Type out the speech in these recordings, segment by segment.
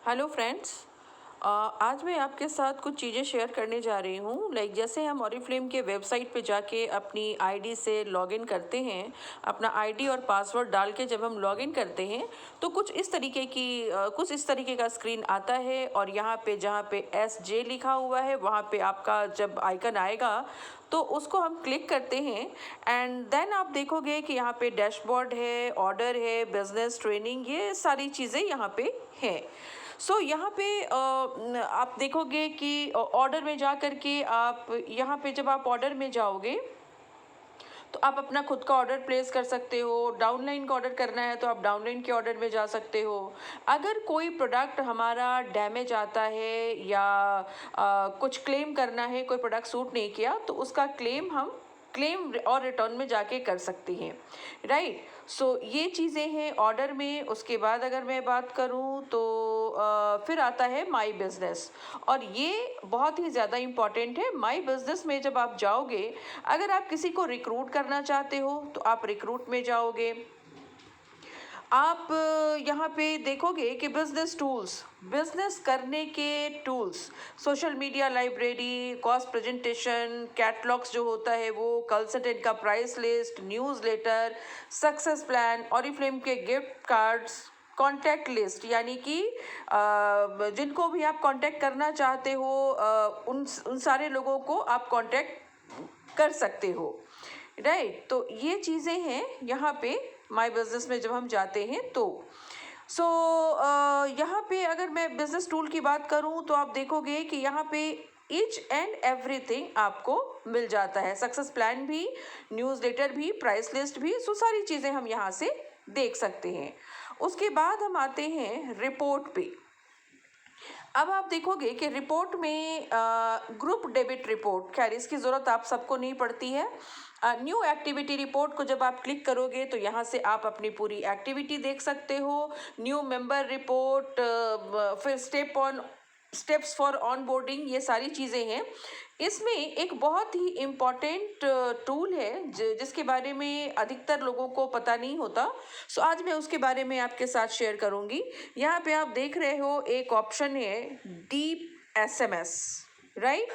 Hello friends. आज मैं आपके साथ कुछ चीज़ें शेयर करने जा रही हूँ। जैसे हम ऑरिफ्लेम के वेबसाइट पे जाके अपनी आईडी से लॉगिन करते हैं, अपना आईडी और पासवर्ड डाल के जब हम लॉगिन करते हैं तो कुछ इस तरीके का स्क्रीन आता है। और यहाँ पे जहाँ पे SJ लिखा हुआ है वहाँ पे आपका जब आइकन आएगा तो उसको हम क्लिक करते हैं एंड देन आप देखोगे कि यहाँ पे डैशबोर्ड है, ऑर्डर है, बिजनेस ट्रेनिंग, ये सारी चीज़ें यहाँ पे हैं। यहाँ पे आप देखोगे कि ऑर्डर में जा कर के आप यहाँ पे जब आप ऑर्डर में जाओगे तो आप अपना खुद का ऑर्डर प्लेस कर सकते हो। डाउनलाइन का ऑर्डर करना है तो आप डाउनलाइन के ऑर्डर में जा सकते हो। अगर कोई प्रोडक्ट हमारा डैमेज आता है या कुछ क्लेम करना है, कोई प्रोडक्ट सूट नहीं किया तो उसका क्लेम हम क्लेम और रिटर्न में जाके कर सकते हैं, राइट। ये चीज़ें हैं ऑर्डर में। उसके बाद अगर मैं बात करूं तो फिर आता है माई बिजनेस, और ये बहुत ही ज़्यादा इम्पॉर्टेंट है। माई बिजनेस में जब आप जाओगे, अगर आप किसी को रिक्रूट करना चाहते हो तो आप रिक्रूट में जाओगे। आप यहाँ पे देखोगे कि बिजनेस करने के tools, social media library, cost presentation, catalogues जो होता है वो, कंसल्टेंट का price list, newsletter, success plan, Oriflame के गिफ्ट कार्ड्स, कॉन्टैक्ट लिस्ट, यानी कि जिनको भी आप कांटेक्ट करना चाहते हो उन सारे लोगों को आप कांटेक्ट कर सकते हो, राइट। तो ये चीज़ें हैं यहाँ पे माय बिजनेस में जब हम जाते हैं तो यहाँ पे अगर मैं बिजनेस टूल की बात करूँ तो आप देखोगे कि यहाँ पे ईच एंड एवरीथिंग आपको मिल जाता है। सक्सेस प्लान भी, न्यूज़लेटर भी, प्राइस लिस्ट भी, सारी चीज़ें हम यहाँ से देख सकते हैं। उसके बाद हम आते हैं रिपोर्ट पे। अब आप देखोगे कि रिपोर्ट में ग्रुप डेबिट रिपोर्ट, खैर इसकी ज़रूरत आप सबको नहीं पड़ती है। न्यू एक्टिविटी रिपोर्ट को जब आप क्लिक करोगे तो यहाँ से आप अपनी पूरी एक्टिविटी देख सकते हो। न्यू मेंबर रिपोर्ट, फिर स्टेप्स फॉर ऑनबोर्डिंग, ये सारी चीज़ें हैं। इसमें एक बहुत ही इम्पॉर्टेंट टूल है जिसके बारे में अधिकतर लोगों को पता नहीं होता। आज मैं उसके बारे में आपके साथ शेयर करूंगी। यहाँ पे आप देख रहे हो एक ऑप्शन है डीप SMS, राइट।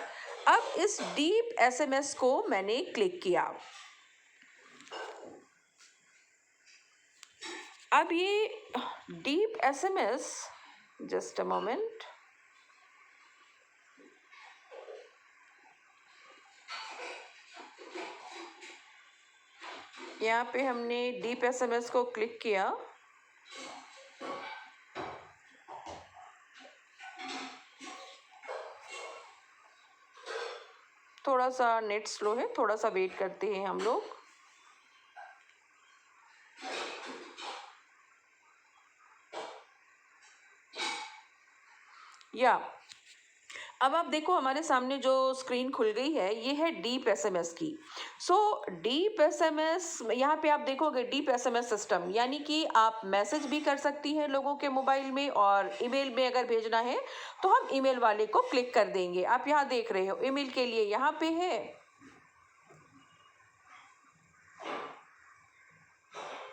अब इस डीप SMS को मैंने क्लिक किया। अब ये deep SMS, just a moment, यहाँ पे हमने डीप SMS को क्लिक किया। थोड़ा सा नेट स्लो है, थोड़ा सा वेट करते हैं हम लोग। या अब आप देखो हमारे सामने जो स्क्रीन खुल गई है ये है डीप SMS की। डीप SMS, यहाँ पे आप देखोगे डीप SMS सिस्टम, यानी कि आप मैसेज भी कर सकती हैं लोगों के मोबाइल में, और ईमेल में अगर भेजना है तो हम ईमेल वाले को क्लिक कर देंगे। आप यहाँ देख रहे हो ईमेल के लिए यहाँ पे है,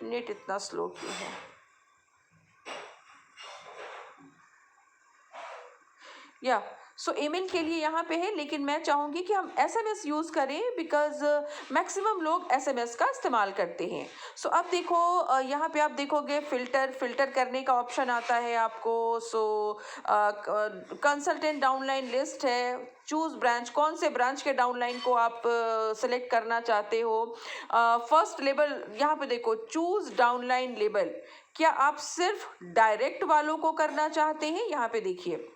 नेट इतना स्लो क्यों है। ईमेल के लिए यहाँ पे है, लेकिन मैं चाहूँगी कि हम SMS यूज़ करें बिकॉज मैक्सिमम लोग SMS का इस्तेमाल करते हैं। अब देखो यहाँ पे आप देखोगे फिल्टर करने का ऑप्शन आता है आपको। कंसल्टेंट डाउनलाइन लिस्ट है, चूज़ ब्रांच, कौन से ब्रांच के डाउनलाइन को आप सेलेक्ट करना चाहते हो। फर्स्ट लेबल, यहाँ पे देखो चूज़ डाउनलाइन लेबल, क्या आप सिर्फ डायरेक्ट वालों को करना चाहते हैं। यहाँ पे देखिए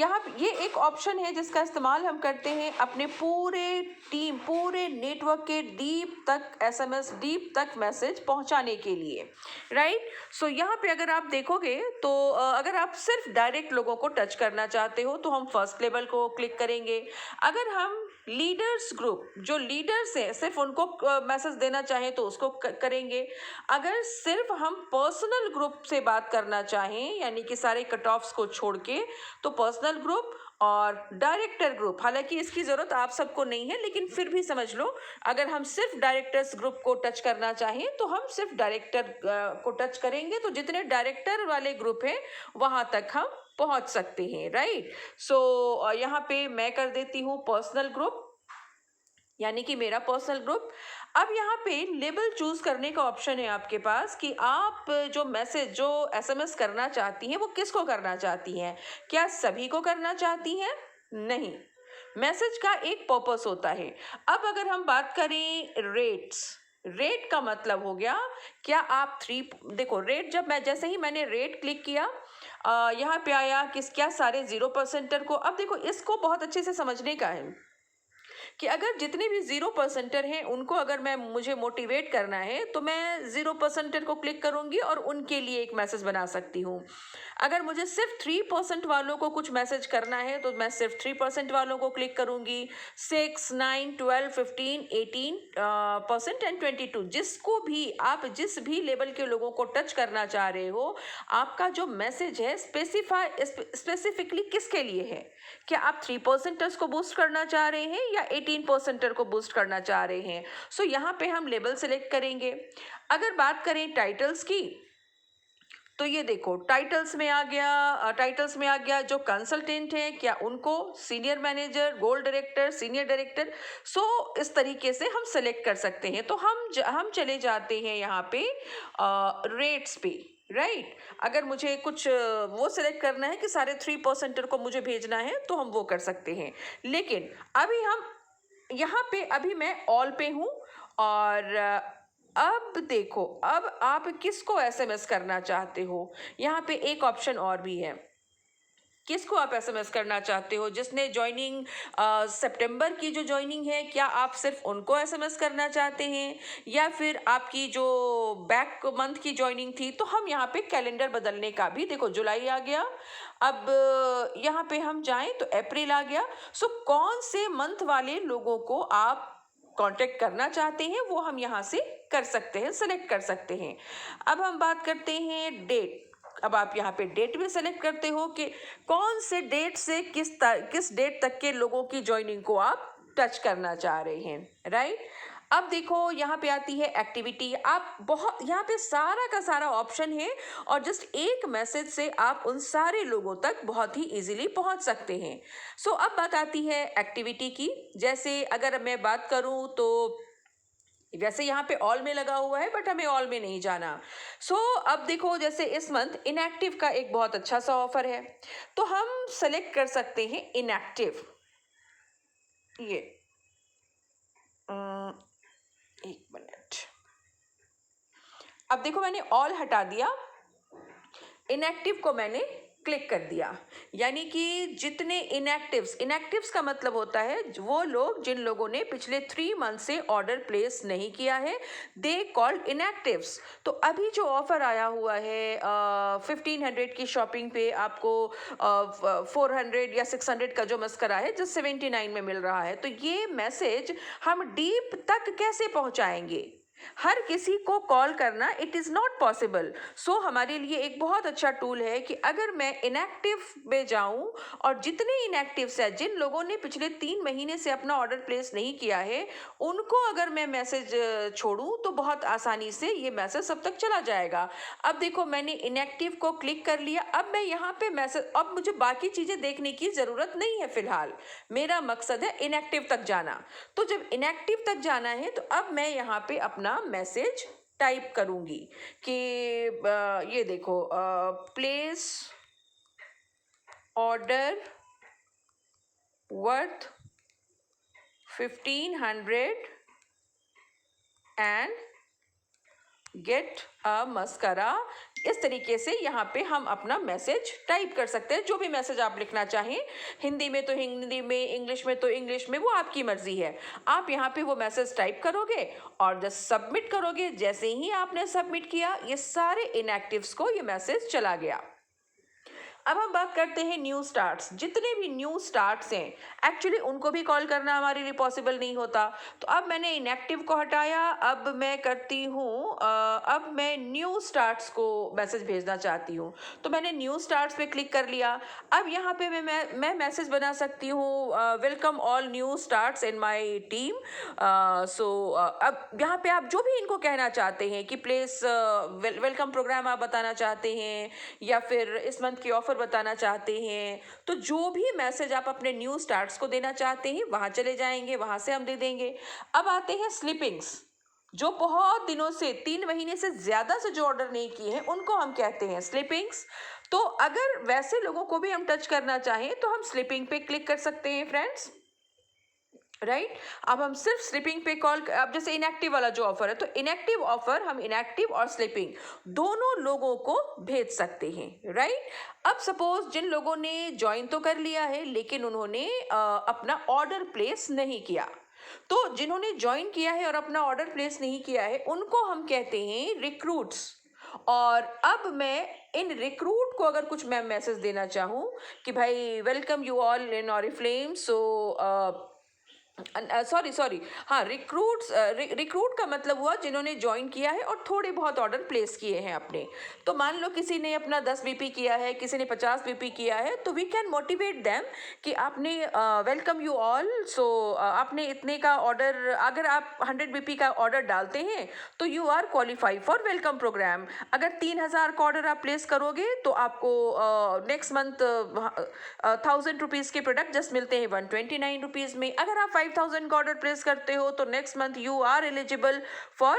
यहाँ ये एक ऑप्शन है जिसका इस्तेमाल हम करते हैं अपने पूरे नेटवर्क के डीप तक SMS, डीप तक मैसेज पहुंचाने के लिए, राइट। यहाँ पे अगर आप देखोगे तो अगर आप सिर्फ डायरेक्ट लोगों को टच करना चाहते हो तो हम फर्स्ट लेवल को क्लिक करेंगे। अगर हम लीडर्स ग्रुप, जो लीडर्स हैं सिर्फ उनको मैसेज देना चाहें तो उसको करेंगे। अगर सिर्फ हम पर्सनल ग्रुप से बात करना चाहें, यानी कि सारे कट ऑफ्स को छोड़ के, तो पर्सनल ग्रुप, और डायरेक्टर ग्रुप, हालांकि इसकी ज़रूरत आप सबको नहीं है, लेकिन फिर भी समझ लो, अगर हम सिर्फ डायरेक्टर्स ग्रुप को टच करना चाहें तो हम सिर्फ डायरेक्टर को टच करेंगे, तो जितने डायरेक्टर वाले ग्रुप हैं वहाँ तक हम पहुँच सकते हैं, राइट। सो यहाँ पे मैं कर देती हूँ पर्सनल ग्रुप, यानी कि मेरा पर्सनल ग्रुप। अब यहाँ पे लेबल चूज करने का ऑप्शन है आपके पास कि आप जो मैसेज, जो एसएमएस करना चाहती हैं वो किसको करना चाहती हैं। क्या सभी को करना चाहती हैं? नहीं, मैसेज का एक पर्पस होता है। अब अगर हम बात करें रेट्स, रेट का मतलब हो गया, क्या आप देखो रेट, जब मैं जैसे ही मैंने रेट क्लिक किया, यहाँ पे आया किस क्या सारे 0%er को। अब देखो इसको बहुत अच्छे से समझने का है कि अगर जितने भी 0%er हैं उनको अगर मुझे मोटिवेट करना है तो मैं 0%er को क्लिक करूंगी और उनके लिए एक मैसेज बना सकती हूँ। अगर मुझे सिर्फ 3% वालों को कुछ मैसेज करना है तो मैं सिर्फ 3% वालों को क्लिक करूंगी। 6, 9, 12, 15, 18% एंड 22, जिसको भी आप जिस भी लेवल के लोगों को टच करना चाह रहे हो, आपका जो मैसेज है स्पेसिफिकली किसके लिए है। क्या आप 3%ers को बूस्ट करना चाह रहे हैं या 18%er को बूस्ट करना चाह रहे हैं। सो यहाँ पे हम लेबल सेलेक्ट करेंगे। अगर बात करें टाइटल्स की, तो ये देखो टाइटल्स में आ गया जो कंसल्टेंट है, क्या उनको senior manager, gold director, senior director. So इस तरीके से हम सेलेक्ट कर सकते हैं। तो हम चले जाते हैं यहाँ पे रेट्स पे, राइट। अगर मुझे कुछ वो सिलेक्ट करना है कि सारे 3%er को मुझे भेजना है तो हम वो कर सकते हैं। लेकिन अभी हम यहाँ पे, अभी मैं ऑल पे हूँ। और अब देखो, अब आप किसको एसएमएस करना चाहते हो, यहाँ पे एक ऑप्शन और भी है। किसको आप एसएमएस करना चाहते हो, जिसने ज्वाइनिंग सितंबर की जो ज्वाइनिंग है, क्या आप सिर्फ उनको एसएमएस करना चाहते हैं, या फिर आपकी जो बैक मंथ की ज्वाइनिंग थी। तो हम यहाँ पे कैलेंडर बदलने का भी, देखो जुलाई आ गया, अब यहाँ पे हम जाएं तो अप्रैल आ गया। सो कौन से मंथ वाले लोगों को आप कांटेक्ट करना चाहते हैं वो हम यहाँ से कर सकते हैं, सेलेक्ट कर सकते हैं। अब हम बात करते हैं डेट। अब आप यहाँ पे डेट भी सेलेक्ट करते हो कि कौन से डेट से किस डेट तक के लोगों की ज्वाइनिंग को आप टच करना चाह रहे हैं, राइट। अब देखो यहाँ पे आती है एक्टिविटी। आप बहुत, यहाँ पे सारा का सारा ऑप्शन है और जस्ट एक मैसेज से आप उन सारे लोगों तक बहुत ही इजीली पहुंच सकते हैं। सो अब बात आती है एक्टिविटी की। जैसे अगर मैं बात करूं तो वैसे यहाँ पे ऑल में लगा हुआ है, बट हमें ऑल में नहीं जाना। सो अब देखो, जैसे इस मंथ इनएक्टिव का एक बहुत अच्छा सा ऑफर है, तो हम सेलेक्ट कर सकते हैं इनएक्टिव। ये एक मिनट, अब देखो मैंने ऑल हटा दिया, इनएक्टिव को मैंने क्लिक कर दिया। यानी कि जितने इनएक्टिव्स का मतलब होता है वो लोग जिन लोगों ने पिछले 3 मंथ से ऑर्डर प्लेस नहीं किया है, दे कॉल्ड इनएक्टिव्स। तो अभी जो ऑफर आया हुआ है 1500 की शॉपिंग पे आपको 400 या 600 का जो मस्करा है जो 79 में मिल रहा है। तो ये मैसेज हम डीप तक कैसे पहुंचाएंगे, हर किसी को कॉल करना इट इज़ नॉट पॉसिबल। सो हमारे लिए एक बहुत अच्छा टूल है कि अगर मैं इनएक्टिव में जाऊं और जितने इनएक्टिव्स हैं, जिन लोगों ने पिछले 3 महीने से अपना ऑर्डर प्लेस नहीं किया है, उनको अगर मैं मैसेज छोड़ूं तो बहुत आसानी से ये मैसेज सब तक चला जाएगा। अब देखो मैंने इनएक्टिव को क्लिक कर लिया। अब मैं यहाँ पे मैसेज, अब मुझे बाकी चीज़ें देखने की ज़रूरत नहीं है फिलहाल, मेरा मकसद है इनएक्टिव तक जाना। तो जब इनएक्टिव तक जाना है तो अब मैं यहाँ पे अपना मैसेज टाइप करूंगी कि ये देखो, place order worth 1500 and get a mascara. इस तरीके से यहाँ पे हम अपना मैसेज टाइप कर सकते हैं, जो भी मैसेज आप लिखना चाहें, हिंदी में तो हिंदी में, इंग्लिश में तो इंग्लिश में, वो आपकी मर्जी है। आप यहाँ पे वो मैसेज टाइप करोगे और जस्ट सबमिट करोगे। जैसे ही आपने सबमिट किया, ये सारे इनएक्टिव्स को ये मैसेज चला गया। अब हम बात करते हैं न्यू स्टार्ट्स। जितने भी न्यू स्टार्ट्स हैं, एक्चुअली उनको भी कॉल करना हमारे लिए पॉसिबल नहीं होता। तो अब मैंने इनएक्टिव को हटाया, अब मैं करती हूँ अब मैं न्यू स्टार्ट्स को मैसेज भेजना चाहती हूँ। तो मैंने न्यू स्टार्ट्स पे क्लिक कर लिया। अब यहाँ पे मैं मैसेज बना सकती हूँ, welcome all new starts in my team. अब यहाँ पे आप जो भी इनको कहना चाहते हैं कि प्लेस वेलकम प्रोग्राम आप बताना चाहते हैं या फिर इस मंथ की ऑफर बताना चाहते हैं, तो जो भी मैसेज आप अपने न्यू स्टार्ट्स को देना चाहते हैं वहाँ चले जाएंगे, वहाँ से हम दे देंगे। अब आते हैं स्लीपिंग्स। जो बहुत दिनों से 3 महीने से ज़्यादा से जो ऑर्डर नहीं किए हैं उनको हम कहते हैं स्लीपिंग्स। तो अगर वैसे लोगों को भी हम टच करना चाहें तो हम स्लीपिंग पे क्लिक कर सकते हैं फ्रेंड्स, राइट। अब हम सिर्फ स्लीपिंग पे कॉल, अब जैसे इनएक्टिव वाला जो ऑफर है तो इनएक्टिव ऑफर हम इनएक्टिव और स्लीपिंग दोनों लोगों को भेज सकते हैं, राइट। अब सपोज जिन लोगों ने ज्वाइन तो कर लिया है लेकिन उन्होंने अपना ऑर्डर प्लेस नहीं किया, तो जिन्होंने ज्वाइन किया है और अपना ऑर्डर प्लेस नहीं किया है उनको हम कहते हैं रिक्रूट्स। और अब मैं इन रिक्रूट को अगर कुछ मैं मैसेज देना चाहूँ कि भाई welcome you all in Oriflame, sorry हाँ, रिक्रूट का मतलब हुआ जिन्होंने ज्वाइन किया है और थोड़े बहुत ऑर्डर प्लेस किए हैं अपने। तो मान लो किसी ने अपना 10 बीपी किया है, किसी ने 50 बीपी किया है, तो वी कैन मोटिवेट देम कि आपने वेलकम यू ऑल, आपने इतने का ऑर्डर, अगर आप 100 बीपी का ऑर्डर डालते हैं तो you are qualified for welcome program. अगर 3000 का ऑर्डर आप प्लेस करोगे तो आपको नेक्स्ट मंथ 1000 रुपीज़ के प्रोडक्ट जस्ट मिलते हैं 129 रुपीज़ में। अगर आप 5000 का ऑर्डर प्लेस करते हो तो next month you are eligible for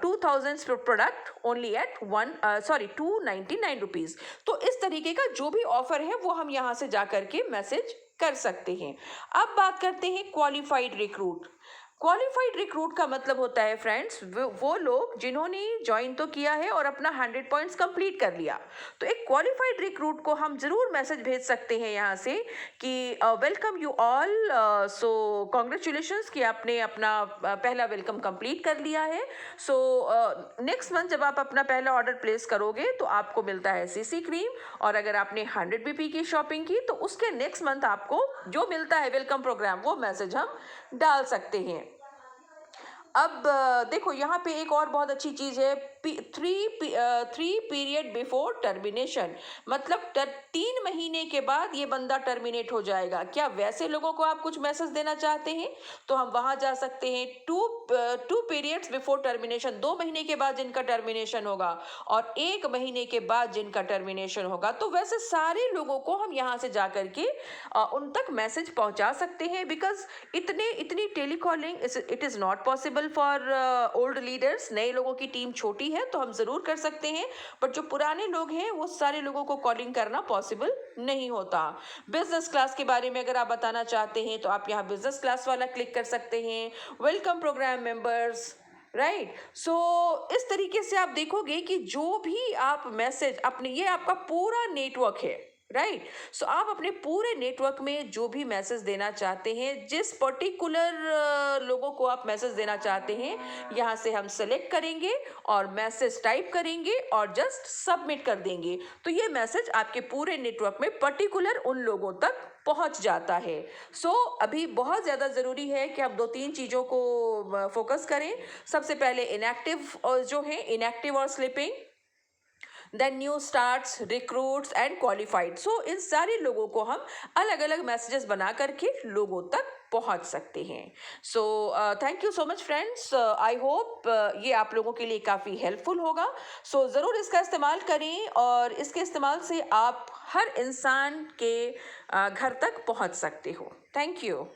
2000 product only at 299 rupees. तो इस तरीके का जो भी ऑफर है वो हम यहाँ से जा करके मैसेज कर सकते हैं। अब बात करते हैं क्वालिफाइड रिक्रूट। क्वालिफाइड रिक्रूट का मतलब होता है फ्रेंड्स वो लोग जिन्होंने ज्वाइन तो किया है और अपना 100 पॉइंट्स कंप्लीट कर लिया। तो एक क्वालिफाइड रिक्रूट को हम जरूर मैसेज भेज सकते हैं यहाँ से कि वेलकम यू ऑल, कॉन्ग्रेचुलेशंस कि आपने अपना पहला वेलकम कंप्लीट कर लिया है। नेक्स्ट मंथ जब आप अपना पहला ऑर्डर प्लेस करोगे तो आपको मिलता है सीसी क्रीम, और अगर आपने 100 बीपी की शॉपिंग की तो उसके नेक्स्ट मंथ आपको जो मिलता है वेलकम प्रोग्राम वो मैसेज हम डाल सकते हैं। अब देखो यहाँ पे एक और बहुत अच्छी चीज़ है, 3 पीरियड बिफोर टर्मिनेशन, मतलब 3 महीने के बाद ये बंदा टर्मिनेट हो जाएगा। क्या वैसे लोगों को आप कुछ मैसेज देना चाहते हैं तो हम वहाँ जा सकते हैं, 2 पीरियड्स बिफोर टर्मिनेशन, 2 महीने के बाद जिनका टर्मिनेशन होगा और 1 महीने के बाद जिनका टर्मिनेशन होगा। तो वैसे सारे लोगों को हम यहाँ से जा करके उन तक मैसेज पहुँचा सकते हैं, बिकॉज इतनी telecalling it is not possible for old leaders. नए लोगों की टीम छोटी है तो हम ज़रूर कर सकते हैं, बट जो पुराने लोग हैं वो सारे लोगों को कॉलिंग करना पॉसिबल नहीं होता। बिजनेस क्लास के बारे में अगर आप बताना चाहते हैं तो आप यहाँ बिजनेस क्लास वाला क्लिक कर सकते हैं, वेलकम प्रोग्राम मेंबर्स, राइट। इस तरीके से आप देखोगे कि जो भी आप मैसेज अपने, ये आपका पूरा नेटवर्क है, राइट। आप अपने पूरे नेटवर्क में जो भी मैसेज देना चाहते हैं, जिस पर्टिकुलर लोगों को आप मैसेज देना चाहते हैं, यहाँ से हम सेलेक्ट करेंगे और मैसेज टाइप करेंगे और जस्ट सबमिट कर देंगे। तो ये मैसेज आपके पूरे नेटवर्क में पर्टिकुलर उन लोगों तक पहुंच जाता है। अभी बहुत ज़्यादा ज़रूरी है कि आप 2-3 चीज़ों को फोकस करें। सबसे पहले इनएक्टिव जो है, इनएक्टिव और sleeping, then new starts, recruits and qualified. इन सारे लोगों को हम अलग अलग मैसेजेस बना करके लोगों तक पहुंच सकते हैं। Thank you so much friends, I hope ये आप लोगों के लिए काफ़ी हेल्पफुल होगा। ज़रूर इसका इस्तेमाल करें और इसके इस्तेमाल से आप हर इंसान के घर तक पहुंच सकते हो। Thank you.